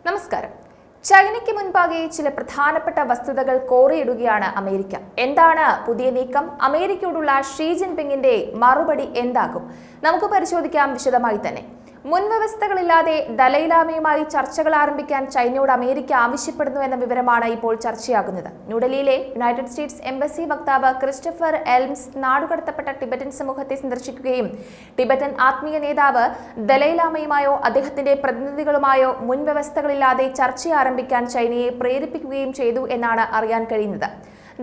നമസ്കാരം. ചൈനയ്ക്ക് മുൻപാകെ ചില പ്രധാനപ്പെട്ട വസ്തുതകൾ കോറിയിടുകയാണ് അമേരിക്ക. എന്താണ് പുതിയ നീക്കം? അമേരിക്കയോടുള്ള ഷീ ജിൻപിങ്ങിന്റെ മറുപടി എന്താകും? നമുക്ക് പരിശോധിക്കാം വിശദമായി തന്നെ. മുൻവ്യവസ്ഥകളില്ലാതെ ദലൈലാമയുമായി ചർച്ചകൾ ആരംഭിക്കാൻ ചൈനയോട് അമേരിക്ക ആവശ്യപ്പെടുന്നു എന്ന വിവരമാണ് ഇപ്പോൾ ചർച്ചയാകുന്നത്. ന്യൂഡൽഹിയിലെ യുണൈറ്റഡ് സ്റ്റേറ്റ്സ് എംബസി വക്താവ് ക്രിസ്റ്റഫർ എൽംസ് നാടുകടത്തപ്പെട്ട ടിബറ്റൻ സമൂഹത്തെ സന്ദർശിക്കുകയും ടിബറ്റൻ ആത്മീയ നേതാവ് ദലൈലാമയുമായോ അദ്ദേഹത്തിന്റെ പ്രതിനിധികളുമായോ മുൻവ്യവസ്ഥകളില്ലാതെ ചർച്ച ആരംഭിക്കാൻ ചൈനയെ പ്രേരിപ്പിക്കുകയും ചെയ്തു എന്നാണ് അറിയാൻ കഴിയുന്നത്.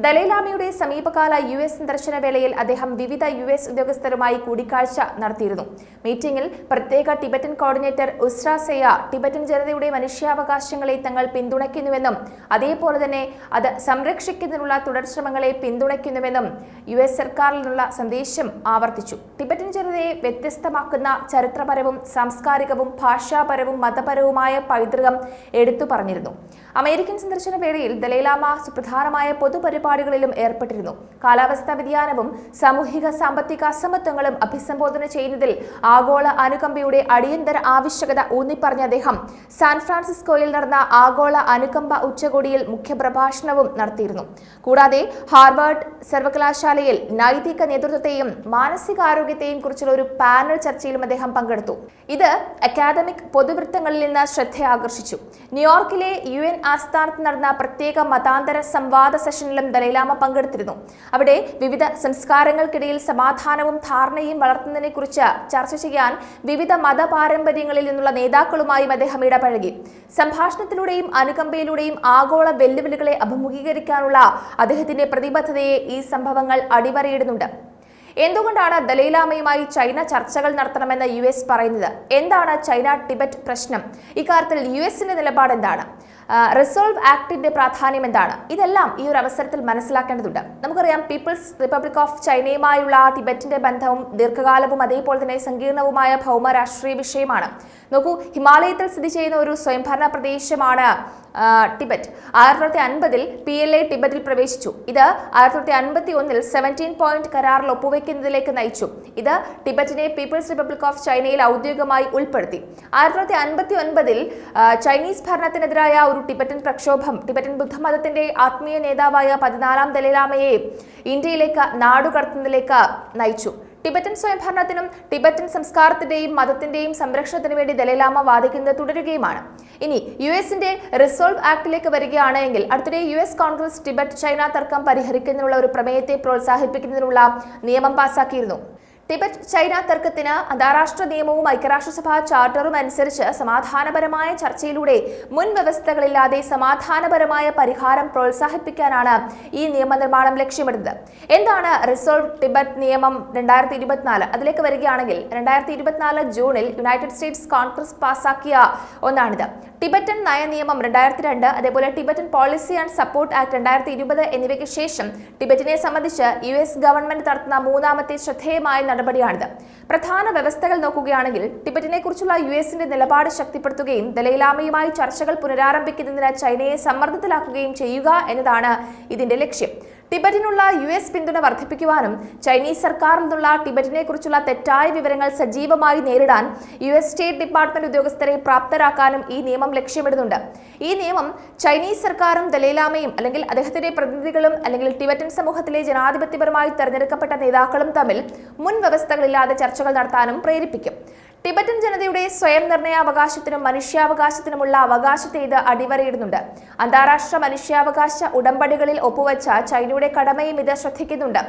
ദലൈലാമയുടെ സമീപകാല US സന്ദർശന വേളയിൽ അദ്ദേഹം വിവിധ US ഉദ്യോഗസ്ഥരുമായി കൂടിക്കാഴ്ച നടത്തിയിരുന്നു. മീറ്റിംഗിൽ പ്രത്യേക ടിബറ്റൻ കോർഡിനേറ്റർ ഉസ്ര സെയ ടിബറ്റൻ ജനതയുടെ മനുഷ്യാവകാശങ്ങളെ തങ്ങൾ പിന്തുണയ്ക്കുന്നുവെന്നും അതേപോലെ തന്നെ അത് സംരക്ഷിക്കുന്നതിനുള്ള തുടർശ്രമങ്ങളെ പിന്തുണയ്ക്കുന്നുവെന്നും US സർക്കാരിൽ നിന്നുള്ള സന്ദേശം ആവർത്തിച്ചു. ടിബറ്റൻ ജനതയെ വ്യത്യസ്തമാക്കുന്ന ചരിത്രപരവും സാംസ്കാരികവും ഭാഷാപരവും മതപരവുമായ പൈതൃകം എടുത്തു പറഞ്ഞിരുന്നു. അമേരിക്കൻ സന്ദർശന വേളയിൽ ദലൈലാമ സുപ്രധാനമായ പൊതുപരിപാടികളിലും ഏർപ്പെട്ടിരുന്നു. കാലാവസ്ഥാ വ്യതിയാനവും സാമൂഹിക സാമ്പത്തിക അസമത്വങ്ങളും അഭിസംബോധന ചെയ്യുന്നതിൽ ആഗോള അനുകമ്പയുടെ അടിയന്തര ആവശ്യകത ഊന്നിപ്പറഞ്ഞ അദ്ദേഹം സാൻ ഫ്രാൻസിസ്കോയിൽ നടന്ന ആഗോള അനുകമ്പ ഉച്ചകോടിയിൽ മുഖ്യപ്രഭാഷണവും നടത്തിയിരുന്നു. കൂടാതെ ഹാർവാർഡ് സർവകലാശാലയിൽ നൈതിക നേതൃത്വത്തെയും മാനസികാരോഗ്യത്തെയും കുറിച്ചുള്ള ഒരു പാനൽ ചർച്ചയിലും അദ്ദേഹം പങ്കെടുത്തു. ഇത് അക്കാദമിക് പൊതുവൃത്തങ്ങളിൽ നിന്ന് ശ്രദ്ധ ആകർഷിച്ചു. ന്യൂയോർക്കിലെ UN ആസ്ഥാനത്ത് നടന്ന പ്രത്യേക മതാന്തര സംവാദ സെഷനിലും ദലൈലാമ പങ്കെടുത്തിരുന്നു. അവിടെ വിവിധ സംസ്കാരങ്ങൾക്കിടയിൽ സമാധാനവും ധാരണയും വളർത്തുന്നതിനെ കുറിച്ച് ചർച്ച ചെയ്യാൻ വിവിധ മതപാരമ്പര്യങ്ങളിൽ നിന്നുള്ള നേതാക്കളുമായും അദ്ദേഹം ഇടപഴകി. സംഭാഷണത്തിലൂടെയും അനുകമ്പയിലൂടെയും ആഗോള വെല്ലുവിളികളെ അഭിമുഖീകരിക്കാനുള്ള അദ്ദേഹത്തിന്റെ പ്രതിബദ്ധതയെ ഈ സംഭവങ്ങൾ അടിവരയിടുന്നുണ്ട്. എന്തുകൊണ്ടാണ് ദലൈലാമയുമായി ചൈന ചർച്ചകൾ നടത്തണമെന്ന് US പറയുന്നത്? എന്താണ് ചൈന ടിബറ്റ് പ്രശ്നം? ഇക്കാര്യത്തിൽ USന്റെ നിലപാട് എന്താണ്? റിസോൾവ് ആക്ടിന്റെ പ്രാധാന്യം എന്താണ്? ഇതെല്ലാം ഈ ഒരു അവസരത്തിൽ മനസ്സിലാക്കേണ്ടതുണ്ട്. നമുക്കറിയാം, പീപ്പിൾസ് റിപ്പബ്ലിക് ഓഫ് ചൈനയുമായുള്ള ടിബറ്റിന്റെ ബന്ധവും ദീർഘകാലവും അതേപോലെ തന്നെ സങ്കീർണവുമായ ഭൗമ രാഷ്ട്രീയ വിഷയമാണ്. നോക്കൂ, ഹിമാലയത്തിൽ സ്ഥിതി ചെയ്യുന്ന ഒരു സ്വയംഭരണ പ്രദേശമാണ് ടിബറ്റ്. 1950 PLA ടിബറ്റിൽ പ്രവേശിച്ചു. ഇത് 1951 17 പോയിന്റ് കരാറിൽ ഒപ്പുവെക്കുന്നതിലേക്ക് നയിച്ചു. ഇത് ടിബറ്റിനെ പീപ്പിൾസ് റിപ്പബ്ലിക് ഓഫ് ചൈനയിൽ ഔദ്യോഗികമായി ഉൾപ്പെടുത്തി. 1959 ചൈനീസ് ഭരണത്തിനെതിരായ ഒരു ടിബറ്റൻ പ്രക്ഷോഭം ടിബറ്റൻ ബുദ്ധമതത്തിന്റെ ആത്മീയ നേതാവായ 14ാം ദലൈലാമയെ ഇന്ത്യയിലേക്ക് നാടുകടത്തുന്നതിലേക്ക് നയിച്ചു. ടിബറ്റൻ സ്വയംഭരണത്തിനും ടിബറ്റൻ സംസ്കാരത്തിന്റെയും മതത്തിന്റെയും സംരക്ഷണത്തിനു വേണ്ടി ദലൈലാമ വാദിക്കുന്നത് തുടരുകയുമാണ്. ഇനി USന്റെ റിസോൾവ് ആക്ടിലേക്ക് വരികയാണെങ്കിൽ, അടുത്തിടെ US കോൺഗ്രസ് ടിബറ്റ് ചൈന തർക്കം പരിഹരിക്കുന്നതിനുള്ള ഒരു പ്രമേയത്തെ പ്രോത്സാഹിപ്പിക്കുന്നതിനുള്ള നിയമം പാസാക്കിയിരുന്നു. ടിബറ്റ് ചൈന തർക്കത്തിന് അന്താരാഷ്ട്ര നിയമവും ഐക്യരാഷ്ട്രസഭാ ചാർട്ടറും അനുസരിച്ച് സമാധാനപരമായ ചർച്ചയിലൂടെ മുൻവ്യവസ്ഥകളില്ലാതെ സമാധാനപരമായ പരിഹാരം പ്രോത്സാഹിപ്പിക്കാനാണ് ഈ നിയമനിർമ്മാണം ലക്ഷ്യമിടുന്നത്. എന്താണ് റിസോൾവ് ടിബറ്റ് നിയമം 2024? അതിലേക്ക് വരികയാണെങ്കിൽ 2024 ജൂണിൽ യുണൈറ്റഡ് സ്റ്റേറ്റ്സ് കോൺഗ്രസ് പാസാക്കിയ ഒന്നാണിത്. ടിബറ്റൻ നയ നിയമം 2002, അതേപോലെ Tibetan policy and support act 2020 എന്നിവയ്ക്ക് ശേഷം ടിബറ്റിനെ സംബന്ധിച്ച് US ഗവൺമെന്റ് നടത്തുന്ന മൂന്നാമത്തെ ശ്രദ്ധേയമായ നടപടിയാണിത്. പ്രധാന വ്യവസ്ഥകൾ നോക്കുകയാണെങ്കിൽ, ടിബറ്റിനെ കുറിച്ചുള്ള USന്റെ നിലപാട് ശക്തിപ്പെടുത്തുകയും ദലൈലാമയുമായി ചർച്ചകൾ പുനരാരംഭിക്കുന്നതിന് ചൈനയെ സമ്മർദ്ദത്തിലാക്കുകയും ചെയ്യുക എന്നതാണ് ഇതിന്റെ ലക്ഷ്യം. ടിബറ്റിനുള്ള US പിന്തുണ വർദ്ധിപ്പിക്കുവാനും ചൈനീസ് സർക്കാരിൽ നിന്നുള്ള ടിബറ്റിനെ കുറിച്ചുള്ള തെറ്റായ വിവരങ്ങൾ സജീവമായി നേരിടാൻ US സ്റ്റേറ്റ് ഡിപ്പാർട്ട്മെന്റ് ഉദ്യോഗസ്ഥരെ പ്രാപ്തരാക്കാനും ഈ നിയമം ലക്ഷ്യമിടുന്നുണ്ട്. ഈ നിയമം ചൈനീസ് സർക്കാരും ദലൈലാമയും അല്ലെങ്കിൽ അദ്ദേഹത്തിന്റെ പ്രതിനിധികളും അല്ലെങ്കിൽ ടിബറ്റൻ സമൂഹത്തിലെ ജനാധിപത്യപരമായി തെരഞ്ഞെടുക്കപ്പെട്ട നേതാക്കളും തമ്മിൽ മുൻവ്യവസ്ഥകളില്ലാതെ ചർച്ചകൾ നടത്താനും പ്രേരിപ്പിക്കും. ടിബറ്റൻ ജനതയുടെ സ്വയം നിർണയാവകാശത്തിനും മനുഷ്യാവകാശത്തിനുമുള്ള അവകാശത്തെ ഇത് അടിവരയിടുന്നുണ്ട്. അന്താരാഷ്ട്ര മനുഷ്യാവകാശ ഉടമ്പടികളിൽ ഒപ്പുവെച്ച ചൈനയുടെ കടമയും ഇത് ശ്രദ്ധിക്കുന്നുണ്ട്.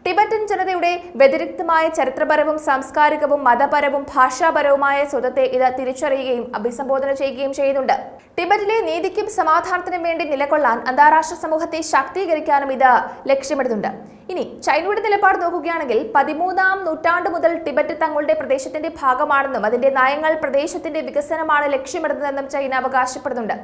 ടിബറ്റൻ ജനതയുടെ വ്യതിരിക്തമായ ചരിത്രപരവും സാംസ്കാരികവും മതപരവും ഭാഷാപരവുമായ സ്വത്വത്തെ ഇത് തിരിച്ചറിയുകയും അഭിസംബോധന ചെയ്യുകയും ചെയ്യുന്നുണ്ട്. ടിബറ്റിലെ നീതിക്കും സമാധാനത്തിനും വേണ്ടി നിലകൊള്ളാൻ അന്താരാഷ്ട്ര സമൂഹത്തെ ശാക്തീകരിക്കാനും ഇത് ലക്ഷ്യമിടുന്നുണ്ട്. ഇനി ചൈനയുടെ നിലപാട് നോക്കുകയാണെങ്കിൽ, 13ാം നൂറ്റാണ്ട് മുതൽ ടിബറ്റ് തങ്ങളുടെ പ്രദേശത്തിന്റെ ഭാഗമാണെന്നും അതിന്റെ നയങ്ങൾ പ്രദേശത്തിന്റെ വികസനമാണ് ലക്ഷ്യമിടുന്നതെന്നും ചൈന അവകാശപ്പെടുന്നുണ്ട്.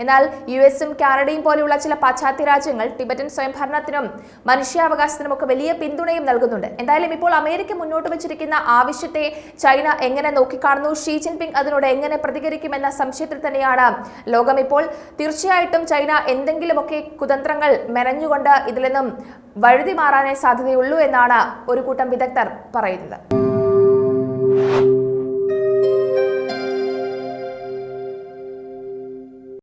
എന്നാൽ USഉം കാനഡയും പോലെയുള്ള ചില പാശ്ചാത്യ രാജ്യങ്ങൾ ടിബറ്റൻ സ്വയംഭരണത്തിനും മനുഷ്യാവകാശത്തിനും ഒക്കെ വലിയ പിന്തുണയും നൽകുന്നുണ്ട്. എന്തായാലും ഇപ്പോൾ അമേരിക്ക മുന്നോട്ട് വെച്ചിരിക്കുന്ന ആവശ്യത്തെ ചൈന എങ്ങനെ നോക്കിക്കാണുന്നു, ഷീ ജിൻപിങ് അതിനോട് എങ്ങനെ പ്രതികരിക്കുമെന്ന സംശയത്തിൽ തന്നെയാണ് ലോകം ഇപ്പോൾ. തീർച്ചയായിട്ടും ചൈന എന്തെങ്കിലുമൊക്കെ കുതന്ത്രങ്ങൾ മെനഞ്ഞുകൊണ്ട് ഇതിൽ നിന്നും വഴുതി മാറാനേ സാധ്യതയുള്ളൂ എന്നാണ് ഒരു കൂട്ടം വിദഗ്ധർ പറയുന്നത്.